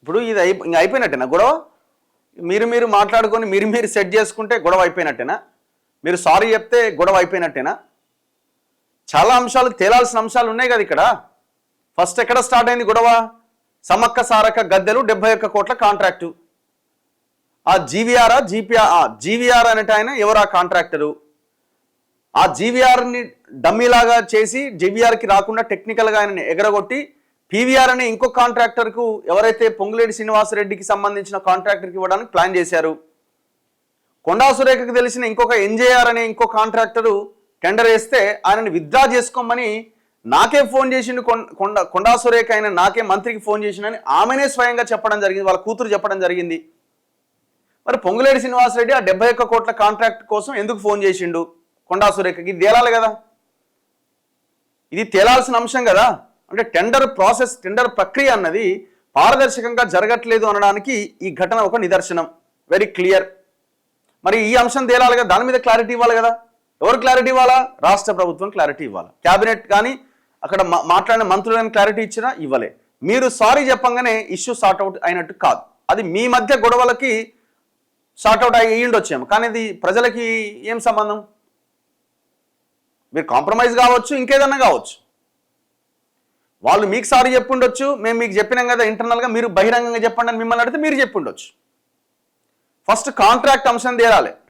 ఇప్పుడు ఇది ఇంక అయిపోయినట్టేనా గొడవ? మీరు మాట్లాడుకొని మీరు సెట్ చేసుకుంటే గొడవ అయిపోయినట్టేనా? మీరు సారీ చెప్తే గొడవ అయిపోయినట్టేనా? చాలా అంశాలు తేలాల్సిన అంశాలు ఉన్నాయి కదా ఇక్కడ. ఫస్ట్ ఎక్కడ స్టార్ట్ అయింది గొడవ? సమ్మక్క సారక్క గద్దెలు 71 కోట్ల కాంట్రాక్టు. ఆ జీవీఆర్ అనేట ఆయన ఎవరు? ఆ కాంట్రాక్టరు. ఆ జీవీఆర్ని డమ్మీలాగా చేసి జీవీఆర్కి రాకుండా టెక్నికల్గా ఆయనని ఎగరగొట్టి పీవీఆర్ అనే ఇంకో కాంట్రాక్టర్కు, ఎవరైతే పొంగులేటి శ్రీనివాసరెడ్డికి సంబంధించిన కాంట్రాక్టర్కి ఇవ్వడానికి ప్లాన్ చేశారు. కొండా సురేఖకు తెలిసిన ఇంకొక ఎన్జేఆర్ అనే ఇంకో కాంట్రాక్టరు టెండర్ వేస్తే ఆయనని విత్డ్రా చేసుకోమని నాకే ఫోన్ చేసిండు. కొండా సురేఖ ఆయన నాకే మంత్రికి ఫోన్ చేసిండని ఆమెనే స్వయంగా చెప్పడం జరిగింది, వాళ్ళ కూతురు చెప్పడం జరిగింది. మరి పొంగులేటి శ్రీనివాసరెడ్డి ఆ 71 కోట్ల కాంట్రాక్ట్ కోసం ఎందుకు ఫోన్ చేసిండు కొండా సురేఖకి? ఇది తేలాలి కదా, ఇది తేలాల్సిన అంశం కదా. అంటే టెండర్ ప్రాసెస్, టెండర్ ప్రక్రియ అన్నది పారదర్శకంగా జరగట్లేదు అనడానికి ఈ ఘటన ఒక నిదర్శనం, వెరీ క్లియర్. మరి ఈ అంశం తేలాలి కదా, దాని మీద క్లారిటీ ఇవ్వాలి కదా. ఎవరు క్లారిటీ ఇవ్వాలా? రాష్ట్ర ప్రభుత్వం క్లారిటీ ఇవ్వాలి. క్యాబినెట్ కానీ అక్కడ మాట్లాడిన మంత్రులు కానీ క్లారిటీ ఇచ్చినా ఇవ్వలే. మీరు సారీ చెప్పంగానే ఇష్యూ సార్ట్అవుట్ అయినట్టు కాదు. అది మీ మధ్య గొడవలకి సార్ట్అవుట్ అయ్యిండొచ్చేమో, కానీ ఇది ప్రజలకి ఏం సంబంధం? మీరు కాంప్రమైజ్ కావచ్చు, ఇంకేదన్నా కావచ్చు. వాళ్ళు మీకు సారీ చెప్పుండొచ్చు, మేము మీకు చెప్పినాం కదా ఇంటర్నల్గా, మీరు బహిరంగంగా చెప్పండి అని మిమ్మల్ని అడిగితే మీరు చెప్పుండొచ్చు. ఫస్ట్ కాంట్రాక్ట్ అంశం తేరాలి.